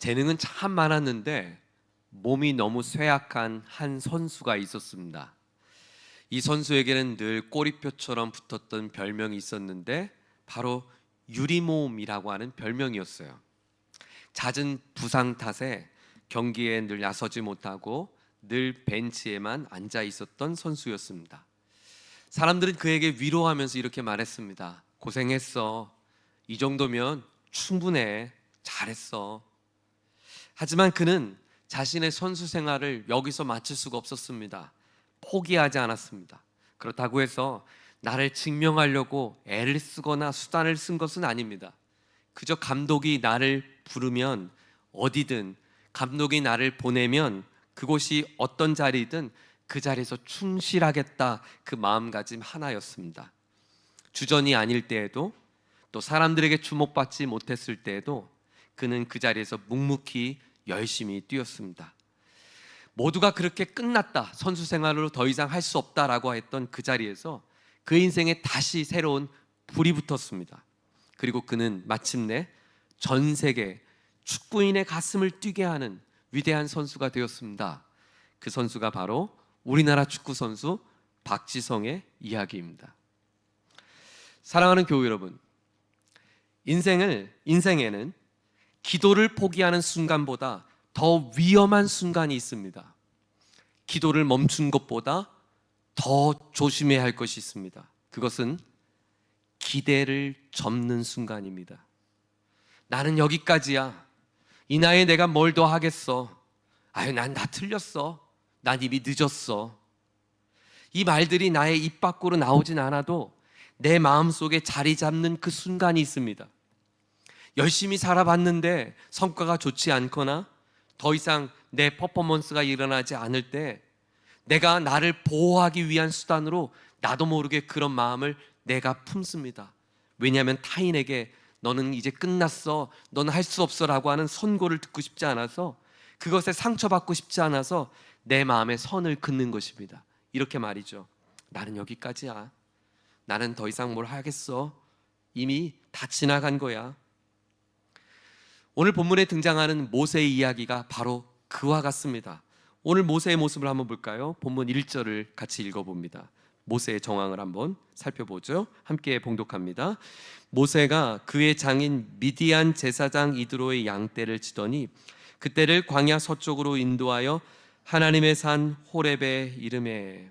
재능은 참 많았는데 몸이 너무 쇠약한 한 선수가 있었습니다. 이 선수에게는 늘 꼬리표처럼 붙었던 별명이 있었는데 바로 유리몸이라고 하는 별명이었어요. 잦은 부상 탓에 경기에 늘 나서지 못하고 늘 벤치에만 앉아 있었던 선수였습니다. 사람들은 그에게 위로하면서 이렇게 말했습니다. 고생했어. 이 정도면 충분해. 잘했어. 하지만 그는 자신의 선수 생활을 여기서 마칠 수가 없었습니다. 포기하지 않았습니다. 그렇다고 해서 나를 증명하려고 애를 쓰거나 수단을 쓴 것은 아닙니다. 그저 감독이 나를 부르면 어디든, 감독이 나를 보내면 그곳이 어떤 자리든 그 자리에서 충실하겠다, 그 마음가짐 하나였습니다. 주전이 아닐 때에도, 또 사람들에게 주목받지 못했을 때에도 그는 그 자리에서 묵묵히 열심히 뛰었습니다. 모두가 그렇게 끝났다, 선수 생활로 더 이상 할 수 없다라고 했던 그 자리에서 그 인생에 다시 새로운 불이 붙었습니다. 그리고 그는 마침내 전 세계 축구인의 가슴을 뛰게 하는 위대한 선수가 되었습니다. 그 선수가 바로 우리나라 축구 선수 박지성의 이야기입니다. 사랑하는 교우 여러분, 인생에는 기도를 포기하는 순간보다 더 위험한 순간이 있습니다. 기도를 멈춘 것보다 더 조심해야 할 것이 있습니다. 그것은 기대를 접는 순간입니다. 나는 여기까지야. 이 나이에 내가 뭘 더 하겠어. 아유, 난 다 틀렸어. 난 이미 늦었어. 이 말들이 나의 입 밖으로 나오진 않아도 내 마음속에 자리 잡는 그 순간이 있습니다. 열심히 살아봤는데 성과가 좋지 않거나 더 이상 내 퍼포먼스가 일어나지 않을 때 내가 나를 보호하기 위한 수단으로 나도 모르게 그런 마음을 내가 품습니다. 왜냐하면 타인에게 너는 이제 끝났어, 너는 할 수 없어 라고 하는 선고를 듣고 싶지 않아서, 그것에 상처받고 싶지 않아서 내 마음에 선을 긋는 것입니다. 이렇게 말이죠. 나는 여기까지야. 나는 더 이상 뭘 하겠어. 이미 다 지나간 거야. 오늘 본문에 등장하는 모세의 이야기가 바로 그와 같습니다. 오늘 모세의 모습을 한번 볼까요? 본문 1절을 같이 읽어봅니다. 모세의 정황을 한번 살펴보죠. 함께 봉독합니다. 모세가 그의 장인 미디안 제사장 이드로의 양떼를 치더니 그떼를 광야 서쪽으로 인도하여 하나님의 산 호렙에 이르매.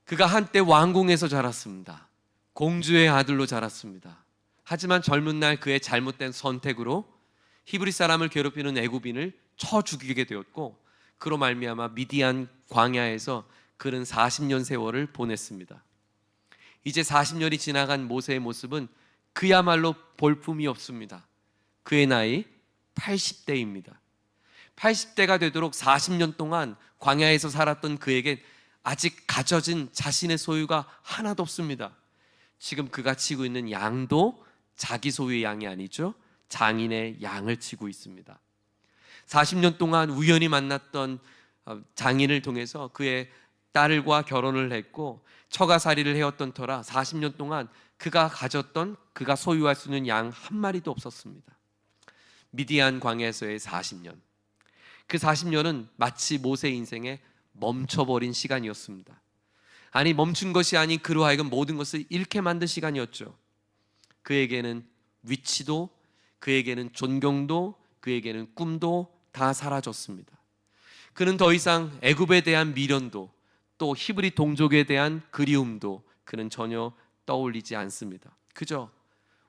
그가 한때 왕궁에서 자랐습니다. 공주의 아들로 자랐습니다. 하지만 젊은 날 그의 잘못된 선택으로 히브리 사람을 괴롭히는 애굽인을 쳐 죽이게 되었고, 그로 말미암아 미디안 광야에서 그는 40년 세월을 보냈습니다. 이제 40년이 지나간 모세의 모습은 그야말로 볼품이 없습니다. 그의 나이 80대입니다. 80대가 되도록 40년 동안 광야에서 살았던 그에게 아직 가져진 자신의 소유가 하나도 없습니다. 지금 그가 치고 있는 양도 자기 소유의 양이 아니죠. 장인의 양을 치고 있습니다. 40년 동안 우연히 만났던 장인을 통해서 그의 딸과 결혼을 했고 처가살이를 해왔던 터라 40년 동안 그가 가졌던, 그가 소유할 수 있는 양 한 마리도 없었습니다. 미디안 광야에서의 40년, 그 40년은 마치 모세 인생에 멈춰버린 시간이었습니다. 아니, 멈춘 것이 아닌 그로 하여금 모든 것을 잃게 만든 시간이었죠. 그에게는 위치도, 그에게는 존경도, 그에게는 꿈도 다 사라졌습니다. 그는 더 이상 애굽에 대한 미련도, 또 히브리 동족에 대한 그리움도 그는 전혀 떠올리지 않습니다. 그저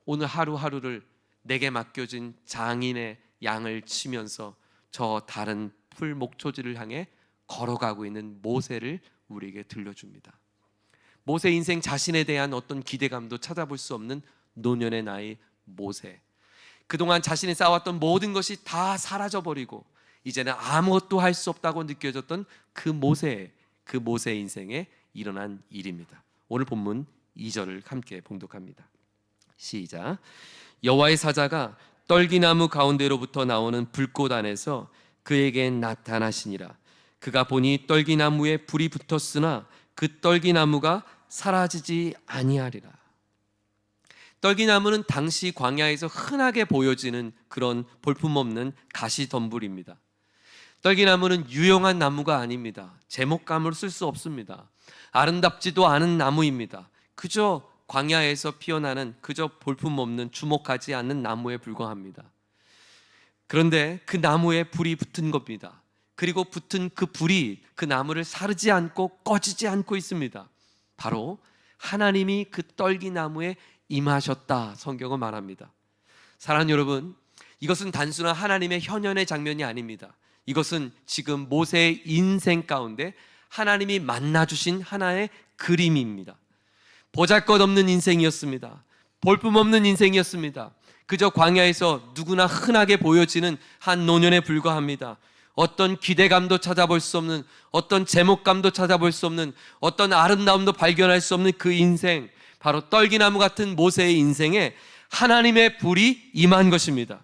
오늘 하루하루를 내게 맡겨진 장인의 양을 치면서 저 다른 풀 목초지를 향해 걸어가고 있는 모세를 우리에게 들려줍니다. 모세 인생 자신에 대한 어떤 기대감도 찾아볼 수 없는 노년의 나이 모세. 그동안 자신이 쌓아왔던 모든 것이 다 사라져버리고 이제는 아무것도 할 수 없다고 느껴졌던 그 모세 인생에 일어난 일입니다. 오늘 본문 2절을 함께 봉독합니다. 시작. 여호와의 사자가 떨기나무 가운데로부터 나오는 불꽃 안에서 그에게 나타나시니라. 그가 보니 떨기나무에 불이 붙었으나 그 떨기나무가 사라지지 아니하리라. 떨기나무는 당시 광야에서 흔하게 보여지는 그런 볼품없는 가시덤불입니다. 떨기나무는 유용한 나무가 아닙니다. 제목감으로 쓸 수 없습니다. 아름답지도 않은 나무입니다. 그저 광야에서 피어나는 그저 볼품없는 주목하지 않는 나무에 불과합니다. 그런데 그 나무에 불이 붙은 겁니다. 그리고 붙은 그 불이 그 나무를 사르지 않고 꺼지지 않고 있습니다. 바로 하나님이 그 떨기나무에 임하셨다, 성경은 말합니다. 사랑하는 여러분, 이것은 단순한 하나님의 현현의 장면이 아닙니다. 이것은 지금 모세의 인생 가운데 하나님이 만나주신 하나의 그림입니다. 보잘것없는 인생이었습니다. 볼품없는 인생이었습니다. 그저 광야에서 누구나 흔하게 보여지는 한 노년에 불과합니다. 어떤 기대감도 찾아볼 수 없는, 어떤 제목감도 찾아볼 수 없는, 어떤 아름다움도 발견할 수 없는 그 인생, 바로 떨기나무 같은 모세의 인생에 하나님의 불이 임한 것입니다.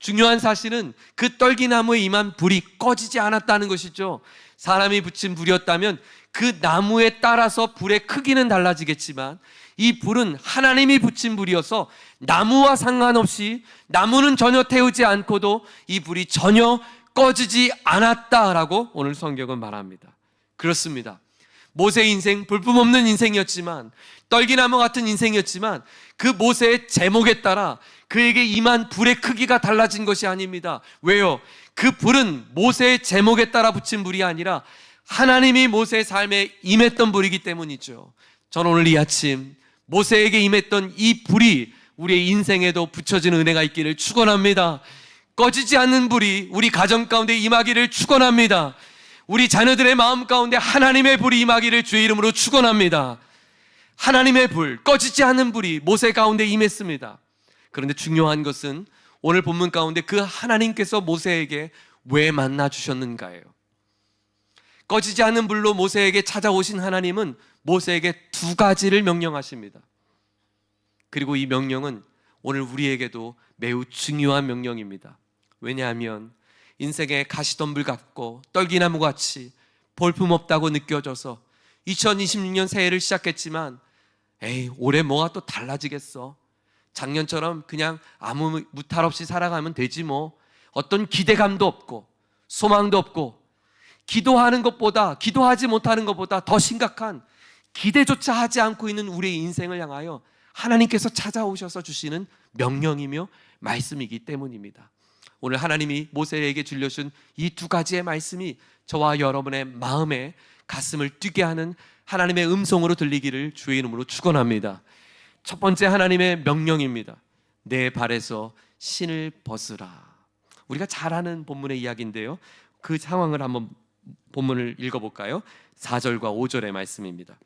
중요한 사실은 그 떨기나무에 임한 불이 꺼지지 않았다는 것이죠. 사람이 붙인 불이었다면 그 나무에 따라서 불의 크기는 달라지겠지만 이 불은 하나님이 붙인 불이어서 나무와 상관없이, 나무는 전혀 태우지 않고도 이 불이 전혀 꺼지지 않았다라고 오늘 성경은 말합니다. 그렇습니다. 모세의 인생, 볼품없는 인생이었지만, 떨기나무 같은 인생이었지만 그 모세의 제목에 따라 그에게 임한 불의 크기가 달라진 것이 아닙니다. 왜요? 그 불은 모세의 제목에 따라 붙인 불이 아니라 하나님이 모세의 삶에 임했던 불이기 때문이죠. 저는 오늘 이 아침 모세에게 임했던 이 불이 우리의 인생에도 붙여지는 은혜가 있기를 축원합니다. 꺼지지 않는 불이 우리 가정 가운데 임하기를 축원합니다. 우리 자녀들의 마음 가운데 하나님의 불이 임하기를 주의 이름으로 축원합니다. 하나님의 불, 꺼지지 않는 불이 모세 가운데 임했습니다. 그런데 중요한 것은 오늘 본문 가운데 그 하나님께서 모세에게 왜 만나 주셨는가예요. 꺼지지 않는 불로 모세에게 찾아오신 하나님은 모세에게 두 가지를 명령하십니다. 그리고 이 명령은 오늘 우리에게도 매우 중요한 명령입니다. 왜냐하면 인생의 가시덤불 같고 떨기나무 같이 볼품없다고 느껴져서 2026년 새해를 시작했지만 올해 뭐가 또 달라지겠어, 작년처럼 그냥 아무 무탈 없이 살아가면 되지 뭐, 어떤 기대감도 없고 소망도 없고 기도하는 것보다, 기도하지 못하는 것보다 더 심각한 기대조차 하지 않고 있는 우리의 인생을 향하여 하나님께서 찾아오셔서 주시는 명령이며 말씀이기 때문입니다. 오늘 하나님이 모세에게 들려준 이 두 가지의 말씀이 저와 여러분의 마음에 가슴을 뛰게 하는 하나님의 음성으로 들리기를 주의 이름으로 축원합니다. 첫 번째 하나님의 명령입니다. 내 발에서 신을 벗으라. 우리가 잘 아는 본문의 이야기인데요, 그 상황을 한번 본문을 읽어볼까요? 4절과 5절의 말씀입니다.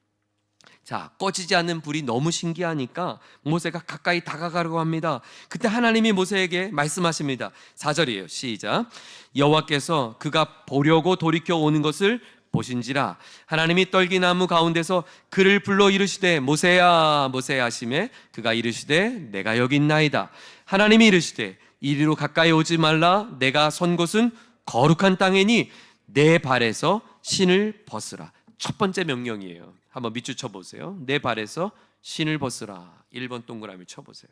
자, 꺼지지 않는 불이 너무 신기하니까 모세가 가까이 다가가려고 합니다. 그때 하나님이 모세에게 말씀하십니다. 4절이에요. 시작. 여호와께서 그가 보려고 돌이켜 오는 것을 보신지라. 하나님이 떨기나무 가운데서 그를 불러 이르시되 모세야 모세야 하시매 그가 이르시되 내가 여기 있나이다. 하나님이 이르시되 이리로 가까이 오지 말라. 내가 선 곳은 거룩한 땅이니 내 발에서 신을 벗으라. 첫 번째 명령이에요. 한번 밑줄 쳐보세요. 내 발에서 신을 벗으라. 1번 동그라미 쳐보세요.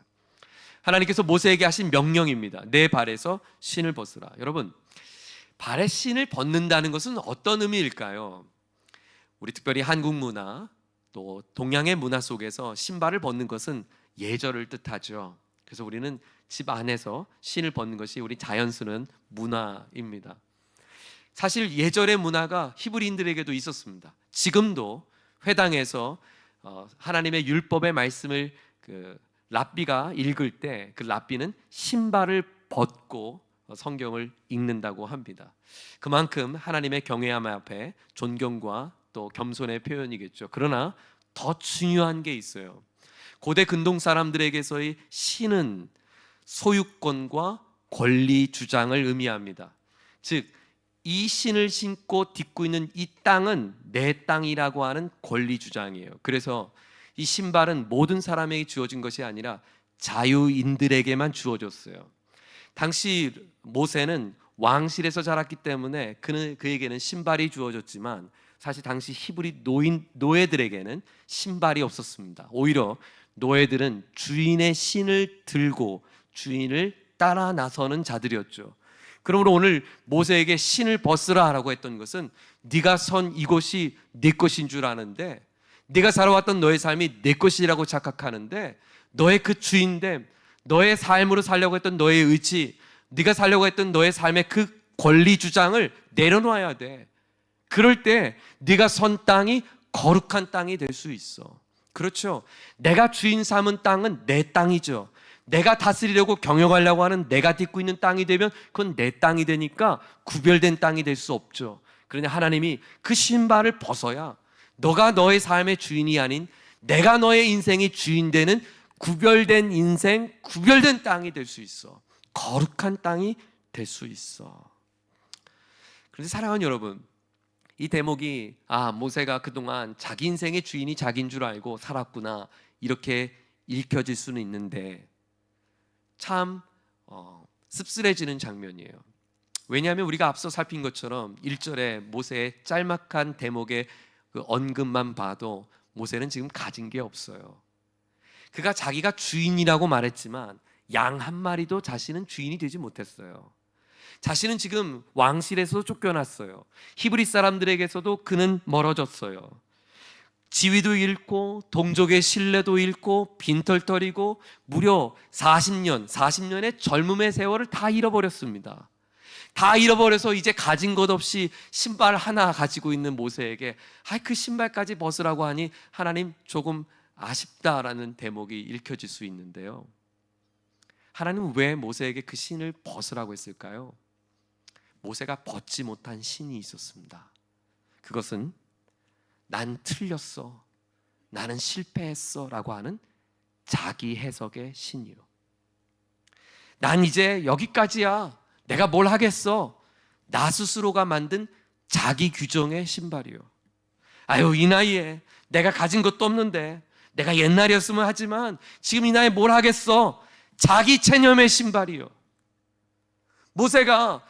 하나님께서 모세에게 하신 명령입니다. 내 발에서 신을 벗으라. 여러분, 발에 신을 벗는다는 것은 어떤 의미일까요? 우리 특별히 한국 문화, 또 동양의 문화 속에서 신발을 벗는 것은 예절을 뜻하죠. 그래서 우리는 집 안에서 신을 벗는 것이 우리 자연스러운 문화입니다. 사실 예절의 문화가 히브리인들에게도 있었습니다. 지금도 회당에서 하나님의 율법의 말씀을 랍비가 읽을 때 그 랍비는 신발을 벗고 성경을 읽는다고 합니다. 그만큼 하나님의 경외함 앞에 존경과 또 겸손의 표현이겠죠. 그러나 더 중요한 게 있어요. 고대 근동 사람들에게서의 신은 소유권과 권리 주장을 의미합니다. 즉, 이 신을 신고 딛고 있는 이 땅은 내 땅이라고 하는 권리 주장이에요. 그래서 이 신발은 모든 사람에게 주어진 것이 아니라 자유인들에게만 주어졌어요. 당시 모세는 왕실에서 자랐기 때문에 그에게는 신발이 주어졌지만 사실 당시 히브리 노예들에게는 신발이 없었습니다. 오히려 노예들은 주인의 신을 들고 주인을 따라 나서는 자들이었죠. 그러므로 오늘 모세에게 신을 벗으라 라고 했던 것은 네가 선 이곳이 네 것인 줄 아는데, 네가 살아왔던 너의 삶이 네 것이라고 착각하는데, 너의 그 주인됨, 너의 삶으로 살려고 했던 너의 의지, 네가 살려고 했던 너의 삶의 그 권리 주장을 내려놓아야 돼. 그럴 때 네가 선 땅이 거룩한 땅이 될 수 있어. 그렇죠. 내가 주인 삼은 땅은 내 땅이죠. 내가 다스리려고 경영하려고 하는 내가 딛고 있는 땅이 되면 그건 내 땅이 되니까 구별된 땅이 될 수 없죠. 그러니 하나님이 그 신발을 벗어야 너가 너의 삶의 주인이 아닌 내가 너의 인생의 주인 되는 구별된 인생, 구별된 땅이 될 수 있어. 거룩한 땅이 될 수 있어. 그런데 사랑하는 여러분, 이 대목이 모세가 그동안 자기 인생의 주인이 자기인 줄 알고 살았구나, 이렇게 읽혀질 수는 있는데 참 씁쓸해지는 장면이에요. 왜냐하면 우리가 앞서 살핀 것처럼 1절에 모세의 짤막한 대목의 그 언급만 봐도 모세는 지금 가진 게 없어요. 그가 자기가 주인이라고 말했지만 양 한 마리도 자신은 주인이 되지 못했어요. 자신은 지금 왕실에서 쫓겨났어요. 히브리 사람들에게서도 그는 멀어졌어요. 지위도 잃고 동족의 신뢰도 잃고 빈털터리고 무려 40년의 젊음의 세월을 다 잃어버렸습니다. 다 잃어버려서 이제 가진 것 없이 신발 하나 가지고 있는 모세에게 그 신발까지 벗으라고 하니 하나님 조금 아쉽다라는 대목이 읽혀질 수 있는데요. 하나님은 왜 모세에게 그 신을 벗으라고 했을까요? 모세가 벗지 못한 신이 있었습니다. 그것은 난 틀렸어, 나는 실패했어 라고 하는 자기 해석의 신이요. 난 이제 여기까지야, 내가 뭘 하겠어, 나 스스로가 만든 자기 규정의 신발이요. 이 나이에 내가 가진 것도 없는데, 내가 옛날이었으면 하지만 지금 이 나이에 뭘 하겠어, 자기 체념의 신발이요. 모세가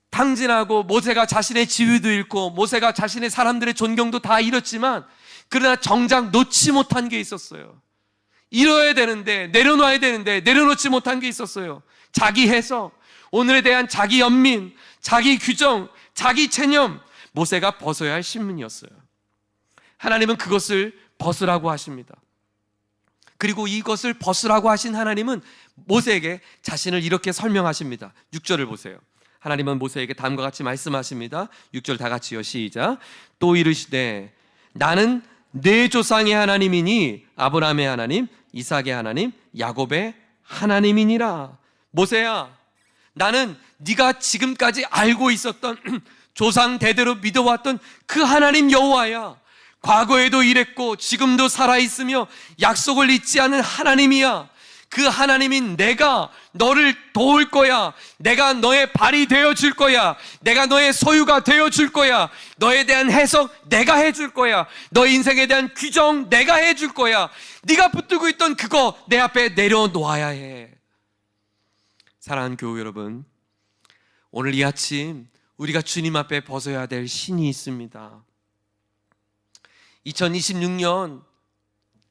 탕진하고 모세가 자신의 지위도 잃고 모세가 자신의 사람들의 존경도 다 잃었지만 그러나 정작 놓지 못한 게 있었어요. 잃어야 되는데, 내려놔야 되는데 내려놓지 못한 게 있었어요. 자기 해석, 오늘에 대한 자기 연민, 자기 규정, 자기 체념, 모세가 벗어야 할 신문이었어요. 하나님은 그것을 벗으라고 하십니다. 그리고 이것을 벗으라고 하신 하나님은 모세에게 자신을 이렇게 설명하십니다. 6절을 보세요. 하나님은 모세에게 다음과 같이 말씀하십니다. 6절 다 같이요, 시작. 또 이르시되 나는 내 조상의 하나님이니 아브라함의 하나님, 이삭의 하나님, 야곱의 하나님이니라. 모세야, 나는 네가 지금까지 알고 있었던 조상 대대로 믿어왔던 그 하나님 여호와야. 과거에도 이랬고 지금도 살아있으며 약속을 잊지 않은 하나님이야. 그 하나님인 내가 너를 도울 거야. 내가 너의 발이 되어줄 거야. 내가 너의 소유가 되어줄 거야. 너에 대한 해석 내가 해줄 거야. 너 인생에 대한 규정 내가 해줄 거야. 네가 붙들고 있던 그거 내 앞에 내려놓아야 해. 사랑하는 교우 여러분, 오늘 이 아침 우리가 주님 앞에 벗어야 될 신이 있습니다. 2026년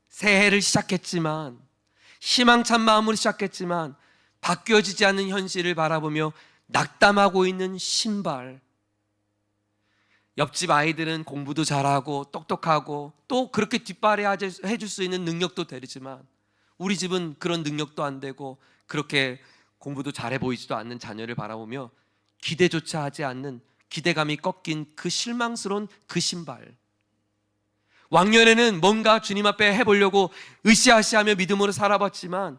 새해를 시작했지만, 희망찬 마음으로 시작했지만 바뀌어지지 않는 현실을 바라보며 낙담하고 있는 신발. 옆집 아이들은 공부도 잘하고 똑똑하고 또 그렇게 뒷발에 해줄 수 있는 능력도 되지만 우리 집은 그런 능력도 안 되고 그렇게 공부도 잘해 보이지도 않는 자녀를 바라보며 기대조차 하지 않는, 기대감이 꺾인 그 실망스러운 그 신발. 왕년에는 뭔가 주님 앞에 해보려고 으쌰으쌰하며 믿음으로 살아봤지만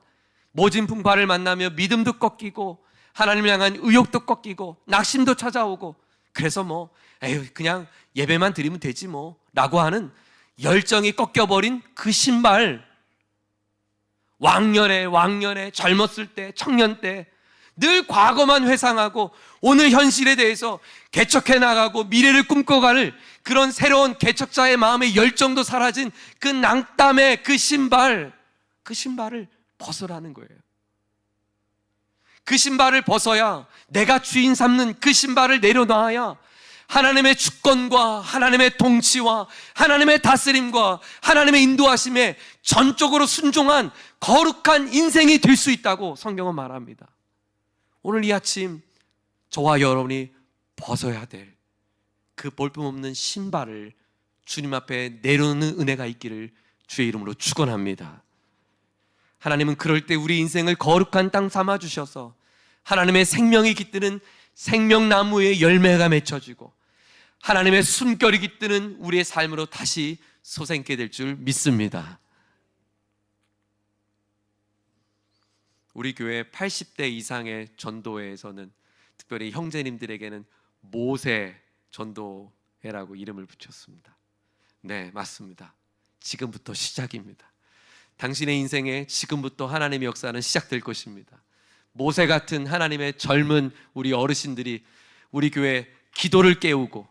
모진 풍파를 만나며 믿음도 꺾이고 하나님을 향한 의욕도 꺾이고 낙심도 찾아오고, 그래서 그냥 예배만 드리면 되지 라고 하는 열정이 꺾여버린 그 신발. 왕년에 젊었을 때, 청년 때 늘 과거만 회상하고 오늘 현실에 대해서 개척해 나가고 미래를 꿈꿔가는 그런 새로운 개척자의 마음의 열정도 사라진 그 낭땀의 그 신발을 벗으라는 거예요. 그 신발을 벗어야, 내가 주인 삼는 그 신발을 내려놔야 하나님의 주권과 하나님의 통치와 하나님의 다스림과 하나님의 인도하심에 전적으로 순종한 거룩한 인생이 될 수 있다고 성경은 말합니다. 오늘 이 아침 저와 여러분이 벗어야 될 그 볼품없는 신발을 주님 앞에 내려놓는 은혜가 있기를 주의 이름으로 축원합니다. 하나님은 그럴 때 우리 인생을 거룩한 땅 삼아 주셔서 하나님의 생명이 깃드는 생명나무의 열매가 맺혀지고 하나님의 숨결이 깃드는 우리의 삶으로 다시 솟아있게 될 줄 믿습니다. 우리 교회 80대 이상의 전도회에서는 특별히 형제님들에게는 모세 전도회라고 이름을 붙였습니다. 네, 맞습니다. 지금부터 시작입니다. 당신의 인생에 지금부터 하나님의 역사는 시작될 것입니다. 모세 같은 하나님의 젊은 우리 어르신들이 우리 교회 기도를 깨우고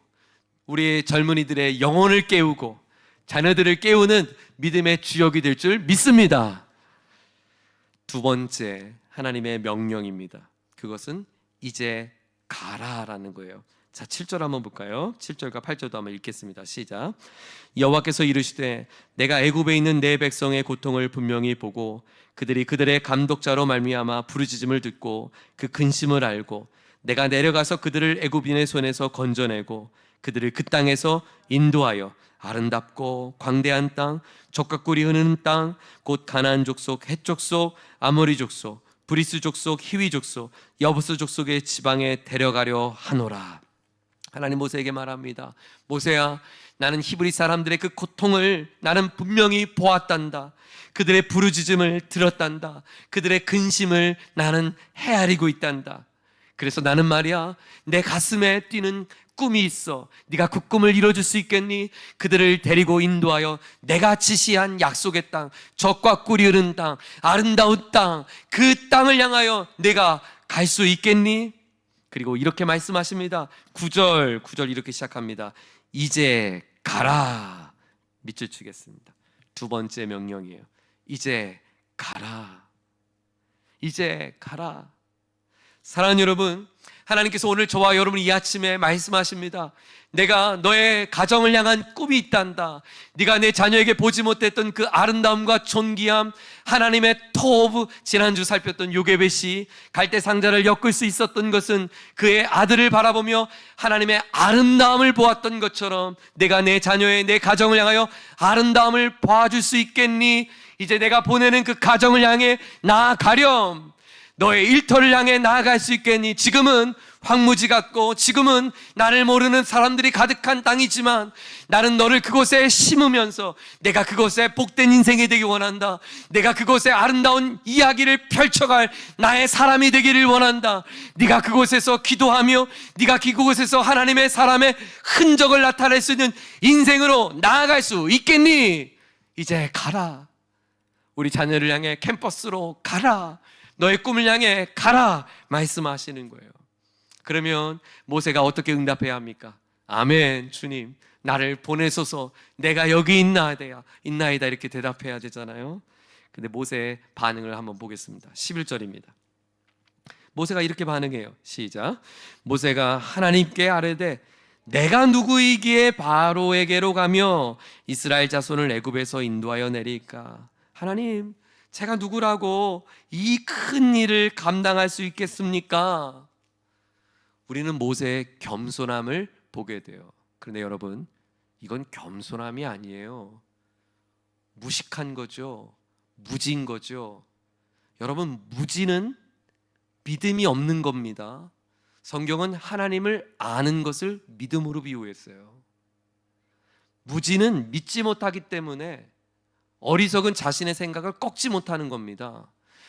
우리 젊은이들의 영혼을 깨우고 자녀들을 깨우는 믿음의 주역이 될 줄 믿습니다. 두 번째, 하나님의 명령입니다. 그것은 이제 가라라는 거예요. 자, 7절 한번 볼까요? 7절과 8절도 한번 읽겠습니다. 시작. 여호와께서 이르시되 내가 애굽에 있는 내 백성의 고통을 분명히 보고 그들이 그들의 감독자로 말미암아 부르짖음을 듣고 그 근심을 알고 내가 내려가서 그들을 애굽인의 손에서 건져내고 그들을 그 땅에서 인도하여 아름답고 광대한 땅, 젖과 꿀이 흐르는 땅, 곧 가나안 족속, 헷 족속, 아모리 족속, 브리스 족속, 히위 족속, 여부스 족속의 지방에 데려가려 하노라. 하나님 모세에게 말합니다. 모세야, 나는 히브리 사람들의 그 고통을 나는 분명히 보았단다. 그들의 부르짖음을 들었단다. 그들의 근심을 나는 헤아리고 있단다. 그래서 나는 말이야, 내 가슴에 뛰는 꿈이 있어. 네가 그 꿈을 이뤄줄 수 있겠니? 그들을 데리고 인도하여 내가 지시한 약속의 땅, 젖과 꿀이 흐르는 땅, 아름다운 땅, 그 땅을 향하여 내가 갈 수 있겠니? 그리고 이렇게 말씀하십니다. 9절 이렇게 시작합니다. 이제 가라. 밑줄 치겠습니다. 두 번째 명령이에요. 이제 가라. 이제 가라. 사랑하는 여러분, 하나님께서 오늘 저와 여러분 이 아침에 말씀하십니다. 내가 너의 가정을 향한 꿈이 있단다. 네가 내 자녀에게 보지 못했던 그 아름다움과 존귀함, 하나님의 토브, 지난주 살폈던 요게벳이 갈대 상자를 엮을 수 있었던 것은 그의 아들을 바라보며 하나님의 아름다움을 보았던 것처럼 내가 내 자녀의 내 가정을 향하여 아름다움을 봐줄 수 있겠니? 이제 내가 보내는 그 가정을 향해 나아가렴. 너의 일터를 향해 나아갈 수 있겠니? 지금은 황무지 같고 지금은 나를 모르는 사람들이 가득한 땅이지만 나는 너를 그곳에 심으면서 내가 그곳에 복된 인생이 되기 원한다. 내가 그곳에 아름다운 이야기를 펼쳐갈 나의 사람이 되기를 원한다. 네가 그곳에서 기도하며 네가 그곳에서 하나님의 사람의 흔적을 나타낼 수 있는 인생으로 나아갈 수 있겠니? 이제 가라. 우리 자녀를 향해 캠퍼스로 가라. 너의 꿈을 향해 가라 말씀하시는 거예요. 그러면 모세가 어떻게 응답해야 합니까? 아멘, 주님 나를 보내소서. 내가 여기 있나이다 이렇게 대답해야 되잖아요. 근데 모세의 반응을 한번 보겠습니다. 11절입니다. 모세가 이렇게 반응해요. 시작. 모세가 하나님께 아뢰되 내가 누구이기에 바로에게로 가며 이스라엘 자손을 애굽에서 인도하여 내릴까? 하나님, 제가 누구라고 이 큰 일을 감당할 수 있겠습니까? 우리는 모세의 겸손함을 보게 돼요. 그런데 여러분, 이건 겸손함이 아니에요. 무식한 거죠. 무지인 거죠. 여러분, 무지는 믿음이 없는 겁니다. 성경은 하나님을 아는 것을 믿음으로 비유했어요. 무지는 믿지 못하기 때문에 어리석은 자신의 생각을 꺾지 못하는 겁니다.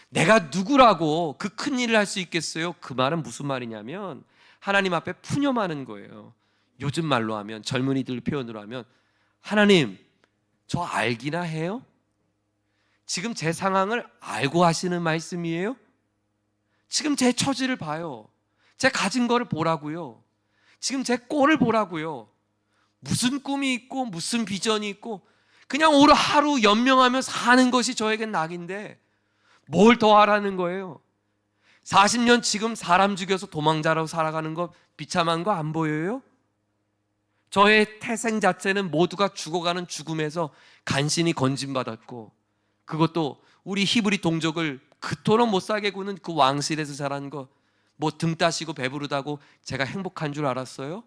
내가 누구라고 그 큰 일을 할 수 있겠어요? 그 말은 무슨 말이냐면 하나님 앞에 푸념하는 거예요. 요즘 말로 하면, 젊은이들 표현으로 하면, 하나님, 저 알기나 해요? 지금 제 상황을 알고 하시는 말씀이에요? 지금 제 처지를 봐요. 제 가진 거를 보라고요. 지금 제 꼴을 보라고요. 무슨 꿈이 있고 무슨 비전이 있고 그냥 오늘 하루 연명하며 사는 것이 저에겐 낙인데 뭘 더 하라는 거예요? 40년 지금 사람 죽여서 도망자라고 살아가는 거 비참한 거 안 보여요? 저의 태생 자체는 모두가 죽어가는 죽음에서 간신히 건짐받았고 그것도 우리 히브리 동족을 그토록 못 살게 구는 그 왕실에서 자란 거, 뭐 등 따시고 배부르다고 제가 행복한 줄 알았어요?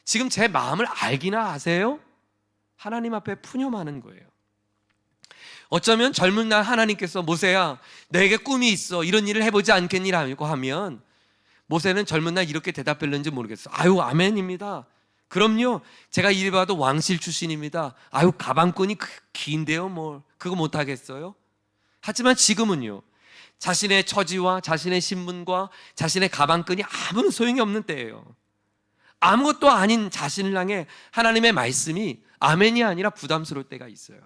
지금 제 마음을 알기나 아세요? 하나님 앞에 푸념하는 거예요. 어쩌면 젊은 날 하나님께서 모세야 너에게 꿈이 있어, 이런 일을 해보지 않겠니라고 하면 모세는 젊은 날 이렇게 대답했는지 모르겠어. 아유 아멘입니다. 그럼요, 제가 이리 봐도 왕실 출신입니다. 아유 가방끈이 긴데요, 뭐 그거 못하겠어요? 하지만 지금은요, 자신의 처지와 자신의 신분과 자신의 가방끈이 아무런 소용이 없는 때예요. 아무것도 아닌 자신을 향해 하나님의 말씀이 아멘이 아니라 부담스러울 때가 있어요.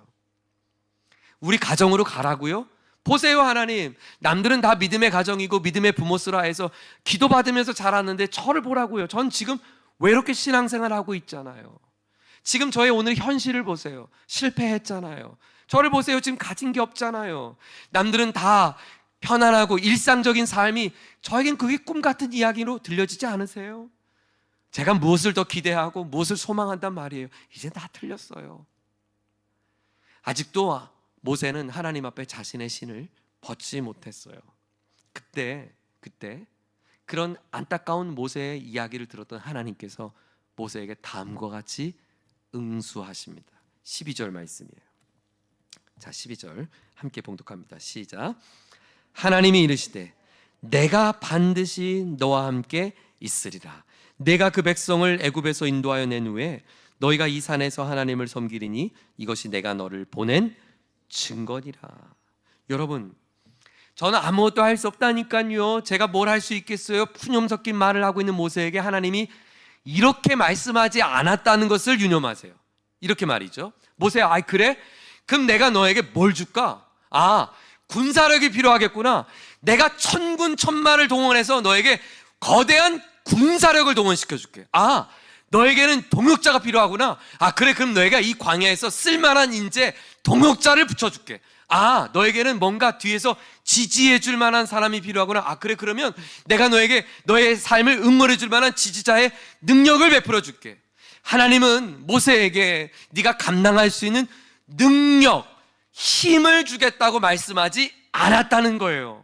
우리 가정으로 가라고요? 보세요 하나님, 남들은 다 믿음의 가정이고 믿음의 부모스라 해서 기도받으면서 자랐는데 저를 보라고요. 전 지금 왜 이렇게 신앙생활을 하고 있잖아요. 지금 저의 오늘 현실을 보세요. 실패했잖아요. 저를 보세요. 지금 가진 게 없잖아요. 남들은 다 편안하고 일상적인 삶이 저에겐 그게 꿈 같은 이야기로 들려지지 않으세요? 제가 무엇을 더 기대하고 무엇을 소망한단 말이에요. 이제 다 틀렸어요. 아직도 모세는 하나님 앞에 자신의 신을 벗지 못했어요. 그때 그런 안타까운 모세의 이야기를 들었던 하나님께서 모세에게 다음과 같이 응수하십니다. 12절 말씀이에요. 자, 12절 함께 봉독합니다. 시작. 하나님이 이르시되 내가 반드시 너와 함께 있으리라. 내가 그 백성을 애굽에서 인도하여 낸 후에 너희가 이 산에서 하나님을 섬기리니 이것이 내가 너를 보낸 증거니라. 여러분, 저는 아무것도 할 수 없다니까요. 제가 뭘 할 수 있겠어요? 푸념 섞인 말을 하고 있는 모세에게 하나님이 이렇게 말씀하지 않았다는 것을 유념하세요. 이렇게 말이죠. 모세야, 아이 그래? 그럼 내가 너에게 뭘 줄까? 군사력이 필요하겠구나. 내가 천군 천마를 동원해서 너에게 거대한 군사력을 동원시켜 줄게. 너에게는 동역자가 필요하구나. 그래, 그럼 너희가 이 광야에서 쓸만한 인재 동역자를 붙여줄게. 너에게는 뭔가 뒤에서 지지해 줄 만한 사람이 필요하구나. 그래, 그러면 내가 너에게 너의 삶을 응원해 줄 만한 지지자의 능력을 베풀어 줄게. 하나님은 모세에게 네가 감당할 수 있는 능력, 힘을 주겠다고 말씀하지 않았다는 거예요.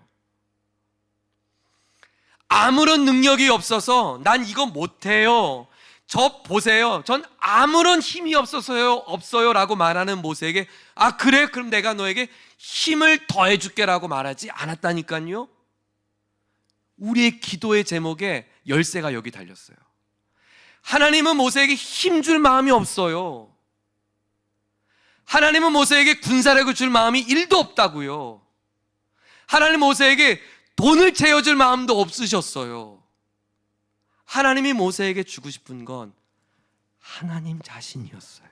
아무런 능력이 없어서 난 이거 못해요, 저 보세요, 전 아무런 힘이 없어요 라고 말하는 모세에게 그래? 그럼 내가 너에게 힘을 더해 줄게 라고 말하지 않았다니까요. 우리의 기도의 제목에 열쇠가 여기 달렸어요. 하나님은 모세에게 힘 줄 마음이 없어요. 하나님은 모세에게 군사력을 줄 마음이 1도 없다고요. 하나님 모세에게 돈을 채워줄 마음도 없으셨어요. 하나님이 모세에게 주고 싶은 건 하나님 자신이었어요.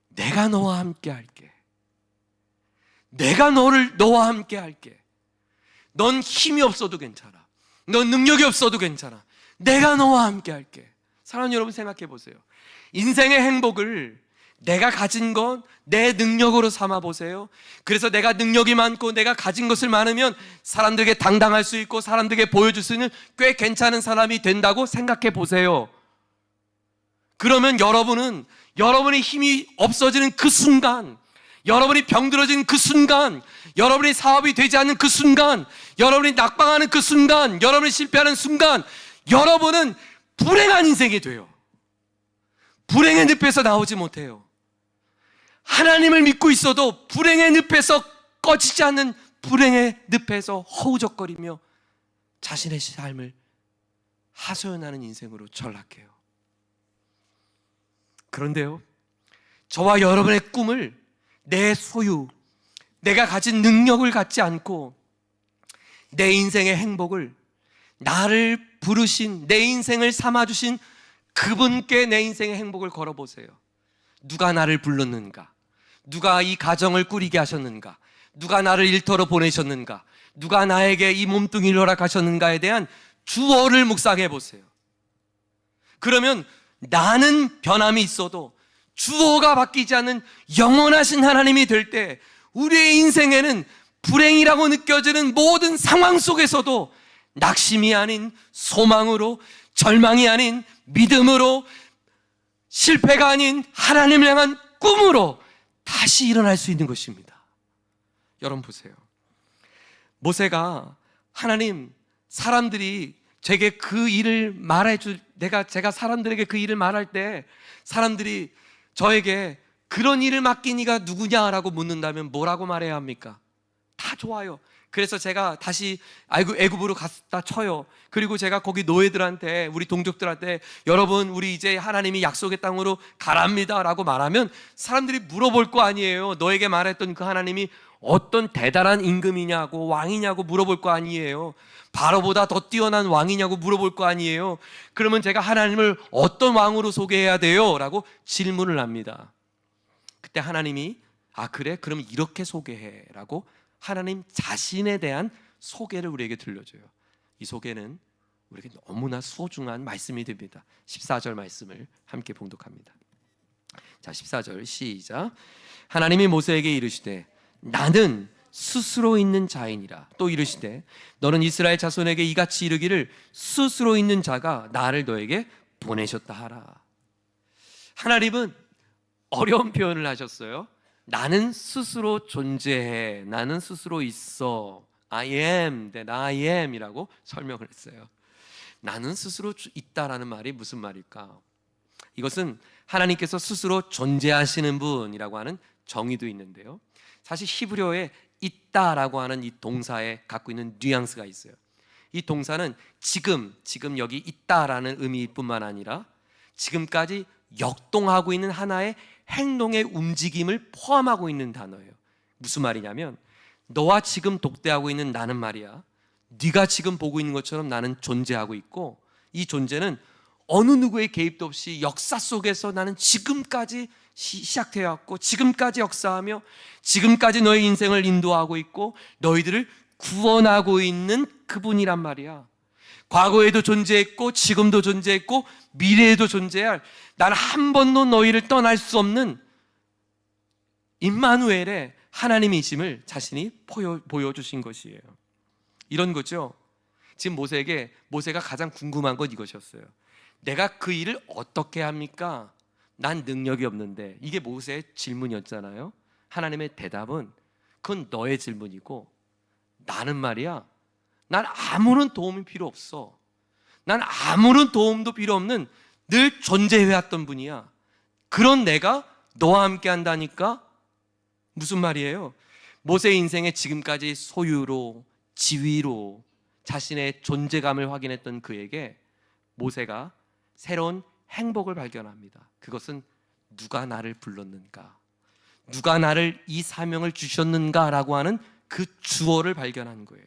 내가 너와 함께 할게. 내가 너와 함께 할게. 넌 힘이 없어도 괜찮아. 넌 능력이 없어도 괜찮아. 내가 너와 함께 할게. 사랑하는 여러분, 생각해 보세요. 인생의 행복을 내가 가진 건 내 능력으로 삼아 보세요. 그래서 내가 능력이 많고 내가 가진 것을 많으면 사람들에게 당당할 수 있고 사람들에게 보여줄 수 있는 꽤 괜찮은 사람이 된다고 생각해 보세요. 그러면 여러분은 여러분의 힘이 없어지는 그 순간, 여러분이 병들어지는 그 순간, 여러분이 사업이 되지 않는 그 순간, 여러분이 낙방하는 그 순간, 여러분이 실패하는 순간, 여러분은 불행한 인생이 돼요. 불행의 늪에서 나오지 못해요. 하나님을 믿고 있어도 불행의 늪에서 꺼지지 않는 불행의 늪에서 허우적거리며 자신의 삶을 하소연하는 인생으로 전락해요. 그런데요, 저와 여러분의 꿈을 내 소유, 내가 가진 능력을 갖지 않고 내 인생의 행복을 나를 부르신, 내 인생을 삼아주신 그분께 내 인생의 행복을 걸어보세요. 누가 나를 불렀는가? 누가 이 가정을 꾸리게 하셨는가? 누가 나를 일터로 보내셨는가? 누가 나에게 이 몸뚱이를 허락하셨는가에 대한 주어를 묵상해 보세요. 그러면 나는 변함이 있어도 주어가 바뀌지 않는 영원하신 하나님이 될 때 우리의 인생에는 불행이라고 느껴지는 모든 상황 속에서도 낙심이 아닌 소망으로, 절망이 아닌 믿음으로, 실패가 아닌 하나님을 향한 꿈으로 다시 일어날 수 있는 것입니다. 여러분 보세요. 모세가 하나님, 사람들이 제게 그 일을 제가 사람들에게 그 일을 말할 때 사람들이 저에게 그런 일을 맡긴 이가 누구냐라고 묻는다면 뭐라고 말해야 합니까? 다 좋아요. 그래서 제가 다시 애굽으로 갔다 쳐요. 그리고 제가 거기 노예들한테, 우리 동족들한테, 여러분 우리 이제 하나님이 약속의 땅으로 가랍니다 라고 말하면 사람들이 물어볼 거 아니에요. 너에게 말했던 그 하나님이 어떤 대단한 임금이냐고, 왕이냐고 물어볼 거 아니에요. 바로보다 더 뛰어난 왕이냐고 물어볼 거 아니에요. 그러면 제가 하나님을 어떤 왕으로 소개해야 돼요? 라고 질문을 합니다. 그때 하나님이 그래? 그럼 이렇게 소개해 라고 하나님 자신에 대한 소개를 우리에게 들려줘요. 이 소개는 우리에게 너무나 소중한 말씀이 됩니다. 14절 말씀을 함께 봉독합니다. 자, 14절 시작. 하나님이 모세에게 이르시되 나는 스스로 있는 자이니라. 또 이르시되 너는 이스라엘 자손에게 이같이 이르기를 스스로 있는 자가 나를 너에게 보내셨다 하라. 하나님은 어려운 표현을 하셨어요. 나는 스스로 존재해. 나는 스스로 있어. I am, that I am 이라고 설명을 했어요. 나는 스스로 있다라는 말이 무슨 말일까? 이것은 하나님께서 스스로 존재하시는 분이라고 하는 정의도 있는데요. 사실 히브리어에 있다라고 하는 이 동사에 갖고 있는 뉘앙스가 있어요. 이 동사는 지금 여기 있다라는 의미뿐만 아니라 지금까지 역동하고 있는 하나의 행동의 움직임을 포함하고 있는 단어예요. 무슨 말이냐면 너와 지금 독대하고 있는 나는 말이야, 네가 지금 보고 있는 것처럼 나는 존재하고 있고, 이 존재는 어느 누구의 개입도 없이 역사 속에서 나는 지금까지 시작되어 왔고 지금까지 역사하며 지금까지 너의 인생을 인도하고 있고 너희들을 구원하고 있는 그분이란 말이야. 과거에도 존재했고 지금도 존재했고 미래에도 존재할, 난 한 번도 너희를 떠날 수 없는 임마누엘의 하나님이심을 자신이 보여주신 것이에요. 이런 거죠. 지금 모세가 가장 궁금한 건 이것이었어요. 내가 그 일을 어떻게 합니까? 난 능력이 없는데. 이게 모세의 질문이었잖아요. 하나님의 대답은 그건 너의 질문이고 나는 말이야, 난 아무런 도움이 필요 없어. 난 아무런 도움도 필요 없는 늘 존재해왔던 분이야. 그런 내가 너와 함께 한다니까? 무슨 말이에요? 모세의 인생에 지금까지 소유로, 지위로 자신의 존재감을 확인했던 그에게 모세가 새로운 행복을 발견합니다. 그것은 누가 나를 불렀는가, 누가 나를 이 사명을 주셨는가라고 하는 그 주어를 발견한 거예요.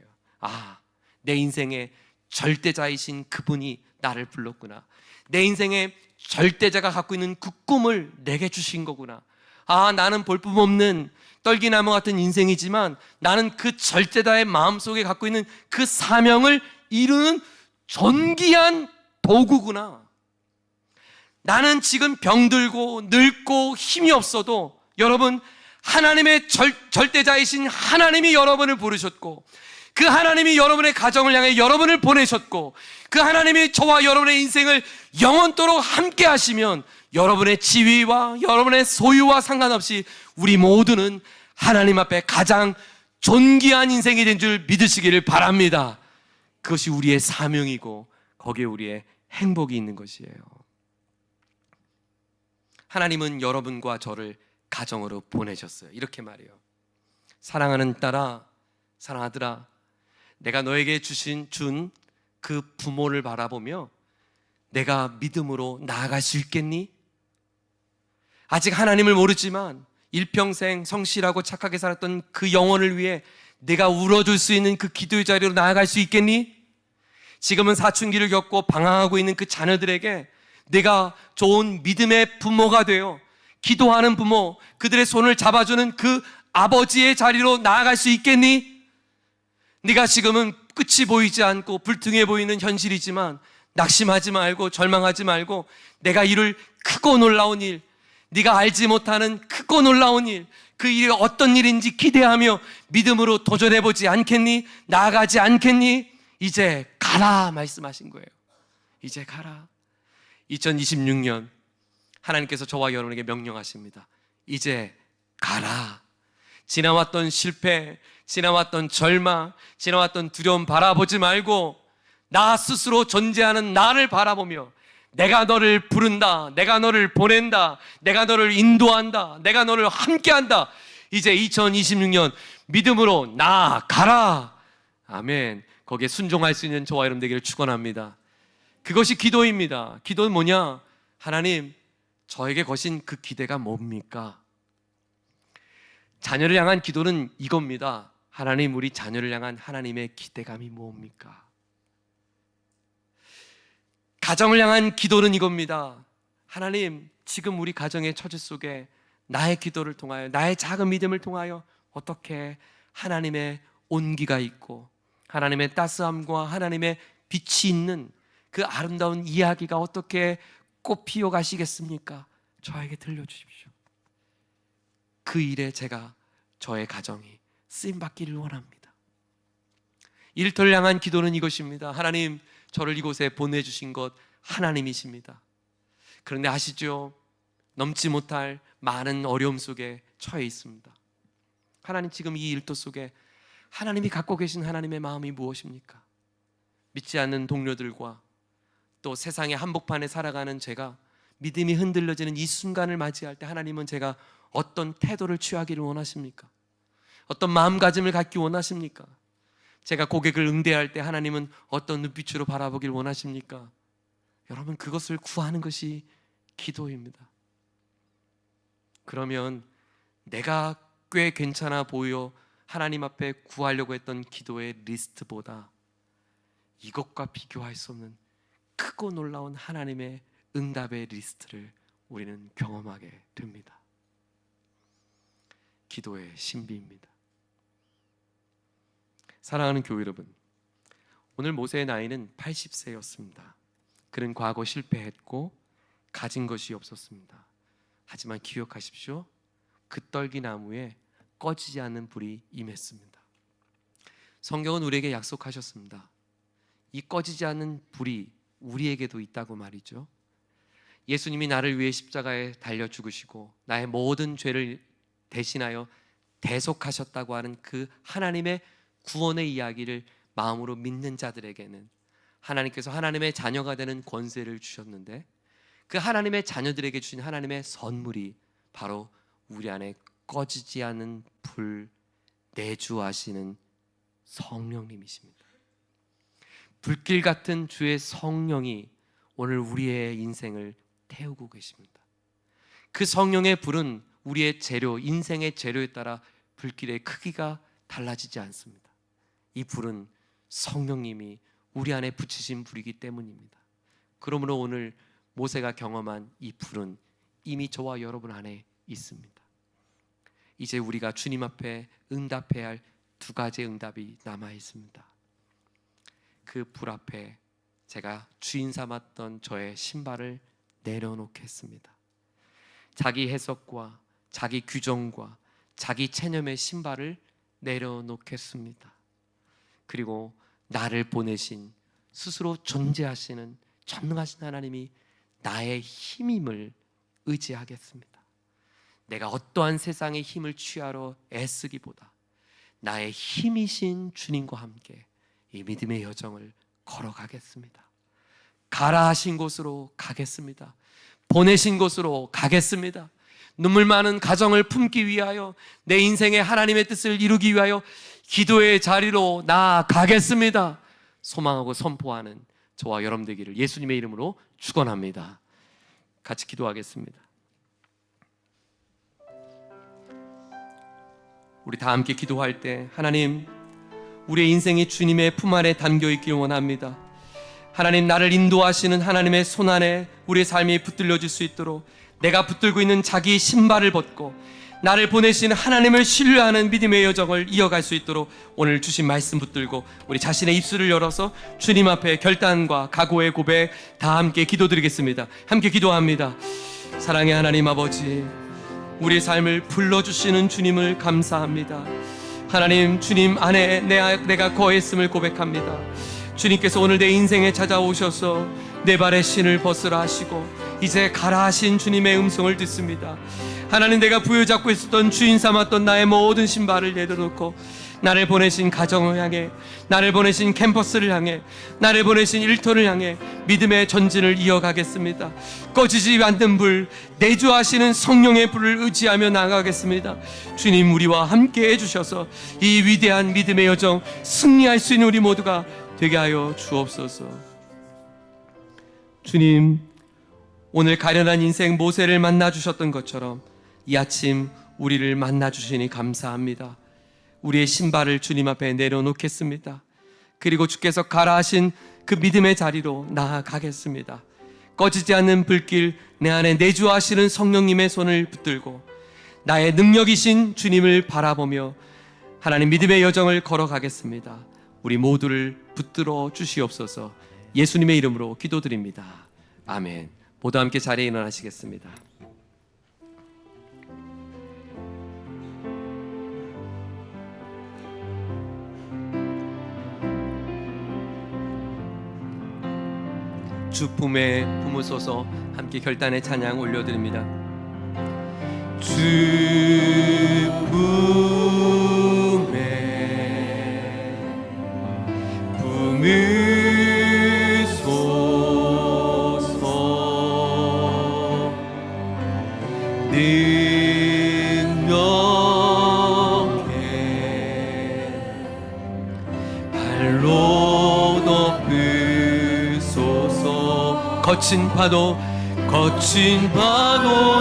내 인생의 절대자이신 그분이 나를 불렀구나. 내 인생의 절대자가 갖고 있는 그 꿈을 내게 주신 거구나. 나는 볼품없는 떨기나무 같은 인생이지만 나는 그 절대자의 마음속에 갖고 있는 그 사명을 이루는 존귀한 도구구나. 나는 지금 병들고 늙고 힘이 없어도 여러분, 하나님의 절대자이신 하나님이 여러분을 부르셨고 그 하나님이 여러분의 가정을 향해 여러분을 보내셨고 그 하나님이 저와 여러분의 인생을 영원토록 함께 하시면 여러분의 지위와 여러분의 소유와 상관없이 우리 모두는 하나님 앞에 가장 존귀한 인생이 된 줄 믿으시기를 바랍니다. 그것이 우리의 사명이고 거기에 우리의 행복이 있는 것이에요. 하나님은 여러분과 저를 가정으로 보내셨어요. 이렇게 말해요. 사랑하는 딸아, 사랑하는 아들아, 내가 너에게 준 그 부모를 바라보며 내가 믿음으로 나아갈 수 있겠니? 아직 하나님을 모르지만 일평생 성실하고 착하게 살았던 그 영혼을 위해 내가 울어줄 수 있는 그 기도의 자리로 나아갈 수 있겠니? 지금은 사춘기를 겪고 방황하고 있는 그 자녀들에게 내가 좋은 믿음의 부모가 되어 기도하는 부모, 그들의 손을 잡아주는 그 아버지의 자리로 나아갈 수 있겠니? 네가 지금은 끝이 보이지 않고 불투명해 보이는 현실이지만 낙심하지 말고 절망하지 말고 내가 이룰 크고 놀라운 일, 네가 알지 못하는 크고 놀라운 일, 그 일이 어떤 일인지 기대하며 믿음으로 도전해보지 않겠니? 나아가지 않겠니? 이제 가라 말씀하신 거예요. 이제 가라. 2026년 하나님께서 저와 여러분에게 명령하십니다. 이제 가라. 지나왔던 실패, 지나왔던 절망, 지나왔던 두려움 바라보지 말고 나 스스로 존재하는 나를 바라보며 내가 너를 부른다, 내가 너를 보낸다, 내가 너를 인도한다, 내가 너를 함께한다. 이제 2026년 믿음으로 나아가라. 아멘. 거기에 순종할 수 있는 저와 여러분 되기를 축원합니다. 그것이 기도입니다. 기도는 뭐냐? 하나님, 저에게 거신 그 기대가 뭡니까? 자녀를 향한 기도는 이겁니다. 하나님, 우리 자녀를 향한 하나님의 기대감이 뭡니까? 가정을 향한 기도는 이겁니다. 하나님, 지금 우리 가정의 처지 속에 나의 기도를 통하여, 나의 작은 믿음을 통하여 어떻게 하나님의 온기가 있고 하나님의 따스함과 하나님의 빛이 있는 그 아름다운 이야기가 어떻게 꽃피어 가시겠습니까? 저에게 들려주십시오. 그 일에 제가, 저의 가정이 쓰임받기를 원합니다. 일터를 향한 기도는 이것입니다. 하나님, 저를 이곳에 보내주신 것 하나님이십니다. 그런데 아시죠? 넘지 못할 많은 어려움 속에 처해 있습니다. 하나님, 지금 이 일터 속에 하나님이 갖고 계신 하나님의 마음이 무엇입니까? 믿지 않는 동료들과 또 세상의 한복판에 살아가는 제가 믿음이 흔들려지는 이 순간을 맞이할 때 하나님은 제가 어떤 태도를 취하기를 원하십니까? 어떤 마음가짐을 갖기 원하십니까? 제가 고객을 응대할 때 하나님은 어떤 눈빛으로 바라보길 원하십니까? 여러분, 그것을 구하는 것이 기도입니다. 그러면 내가 꽤 괜찮아 보여 하나님 앞에 구하려고 했던 기도의 리스트보다 이것과 비교할 수 없는 크고 놀라운 하나님의 응답의 리스트를 우리는 경험하게 됩니다. 기도의 신비입니다. 사랑하는 교회 여러분, 오늘 모세의 나이는 80세였습니다. 그는 과거 실패했고 가진 것이 없었습니다. 하지만 기억하십시오. 그 떨기나무에 꺼지지 않는 불이 임했습니다. 성경은 우리에게 약속하셨습니다. 이 꺼지지 않는 불이 우리에게도 있다고 말이죠. 예수님이 나를 위해 십자가에 달려 죽으시고 나의 모든 죄를 대신하여 대속하셨다고 하는 그 하나님의 구원의 이야기를 마음으로 믿는 자들에게는 하나님께서 하나님의 자녀가 되는 권세를 주셨는데, 그 하나님의 자녀들에게 주신 하나님의 선물이 바로 우리 안에 꺼지지 않는 불 내주하시는 성령님이십니다. 불길 같은 주의 성령이 오늘 우리의 인생을 태우고 계십니다. 그 성령의 불은 우리의 재료, 인생의 재료에 따라 불길의 크기가 달라지지 않습니다. 이 불은 성령님이 우리 안에 붙이신 불이기 때문입니다. 그러므로 오늘 모세가 경험한 이 불은 이미 저와 여러분 안에 있습니다. 이제 우리가 주님 앞에 응답해야 할 두 가지의 응답이 남아 있습니다. 그 불 앞에 제가 주인 삼았던 저의 신발을 내려놓겠습니다. 자기 해석과 자기 규정과 자기 체념의 신발을 내려놓겠습니다. 그리고 나를 보내신, 스스로 존재하시는 전능하신 하나님이 나의 힘임을 의지하겠습니다. 내가 어떠한 세상의 힘을 취하러 애쓰기보다 나의 힘이신 주님과 함께 이 믿음의 여정을 걸어가겠습니다. 가라 하신 곳으로 가겠습니다. 보내신 곳으로 가겠습니다. 눈물 많은 가정을 품기 위하여, 내 인생에 하나님의 뜻을 이루기 위하여 기도의 자리로 나아가겠습니다. 소망하고 선포하는 저와 여러분 되기를 예수님의 이름으로 축원합니다. 같이 기도하겠습니다. 우리 다 함께 기도할 때, 하나님, 우리의 인생이 주님의 품 안에 담겨 있길 원합니다. 하나님, 나를 인도하시는 하나님의 손 안에 우리의 삶이 붙들려질 수 있도록 내가 붙들고 있는 자기 신발을 벗고 나를 보내신 하나님을 신뢰하는 믿음의 여정을 이어갈 수 있도록 오늘 주신 말씀 붙들고 우리 자신의 입술을 열어서 주님 앞에 결단과 각오의 고백 다 함께 기도드리겠습니다. 함께 기도합니다. 사랑의 하나님 아버지, 우리의 삶을 불러주시는 주님을 감사합니다. 하나님, 주님 안에 내가 거했음을 고백합니다. 주님께서 오늘 내 인생에 찾아오셔서 내 발에 신을 벗으라 하시고 이제 가라 하신 주님의 음성을 듣습니다. 하나님, 내가 부여잡고 있었던 주인 삼았던 나의 모든 신발을 내려놓고 나를 보내신 가정을 향해, 나를 보내신 캠퍼스를 향해, 나를 보내신 일터를 향해 믿음의 전진을 이어가겠습니다. 꺼지지 않는 불, 내주하시는 성령의 불을 의지하며 나아가겠습니다. 주님, 우리와 함께 해주셔서 이 위대한 믿음의 여정 승리할 수 있는 우리 모두가 되게 하여 주옵소서. 주님, 오늘 가련한 인생 모세를 만나주셨던 것처럼 이 아침 우리를 만나주시니 감사합니다. 우리의 신발을 주님 앞에 내려놓겠습니다. 그리고 주께서 가라 하신 그 믿음의 자리로 나아가겠습니다. 꺼지지 않는 불길, 내 안에 내주하시는 성령님의 손을 붙들고 나의 능력이신 주님을 바라보며 하나님 믿음의 여정을 걸어가겠습니다. 우리 모두를 붙들어 주시옵소서. 예수님의 이름으로 기도드립니다. 아멘. 모두 함께 자리에 일어나시겠습니다. 주 품에 품으소서. 함께 결단의 찬양 올려드립니다. 주 품에 품으소서. 능력에 발로 덮으소서. 거친 파도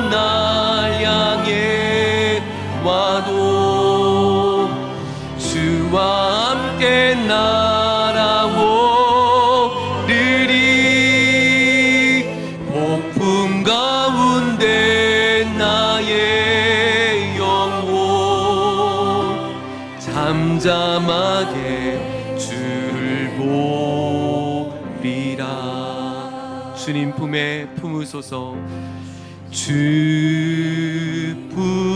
날 향해 와도 주와 함께 날아오르리. 폭풍 가운데 나의 영혼 잠잠하게 주를 보리라. 주님 품에 품으소서. 주 품에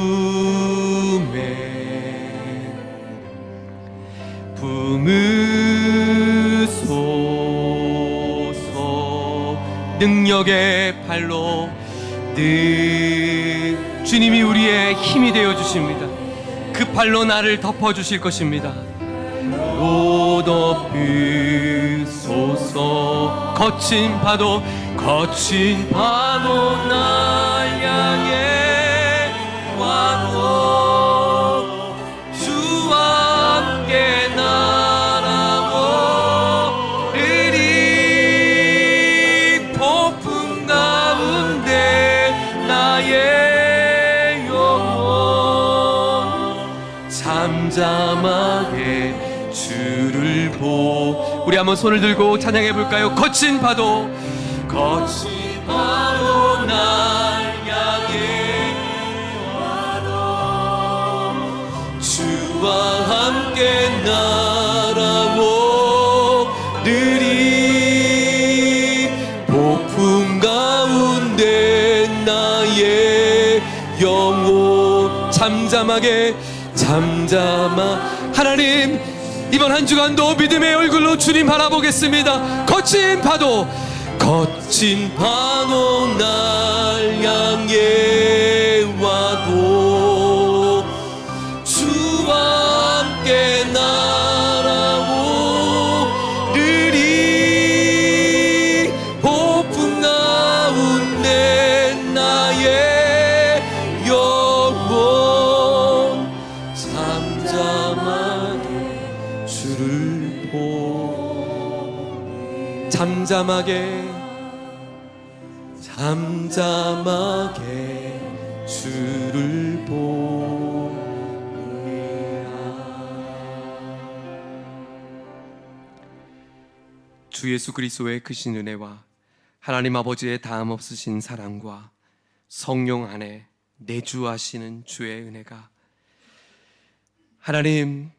품으소서. 능력의 발로 주님이 우리의 힘이 되어 주십니다. 그 팔로 나를 덮어 주실 것입니다. 로 덮으소서. 거친 파도 날 향해 와도 주와 함께 날아오르리. 폭풍 가운데 나의 영혼 잠잠하게 주를 보. 우리 한번 손을 들고 찬양해 볼까요? 거친 파도 날 향해 와도 주와 함께 날아오르리. 폭풍 가운데 나의 영혼 잠잠하게 하나님, 이번 한 주간도 믿음의 얼굴로 주님 바라보겠습니다. 거친 파도 날 향해 와도 주와 함께 날아오르리. 폭풍 가운데 나의 영혼 잠잠하게 주를 보. 잠잠하게 주를 보리라. 주 예수 그리스도의 크신 은혜와 하나님 아버지의 다음 없으신 사랑과 성령 안에 내주하시는 주의 은혜가, 하나님,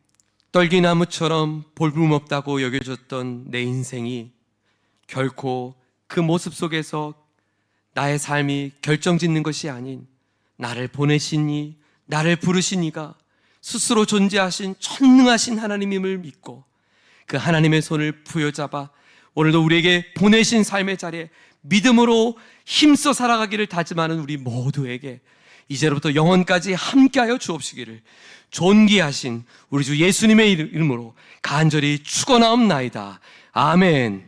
떨기나무처럼 볼품없다고 여겨졌던 내 인생이 결코 그 모습 속에서 나의 삶이 결정짓는 것이 아닌, 나를 보내시니, 나를 부르시니가 스스로 존재하신 전능하신 하나님임을 믿고 그 하나님의 손을 부여잡아 오늘도 우리에게 보내신 삶의 자리에 믿음으로 힘써 살아가기를 다짐하는 우리 모두에게 이제로부터 영원까지 함께하여 주옵시기를 존귀하신 우리 주 예수님의 이름으로 간절히 축원하옵나이다. 아멘.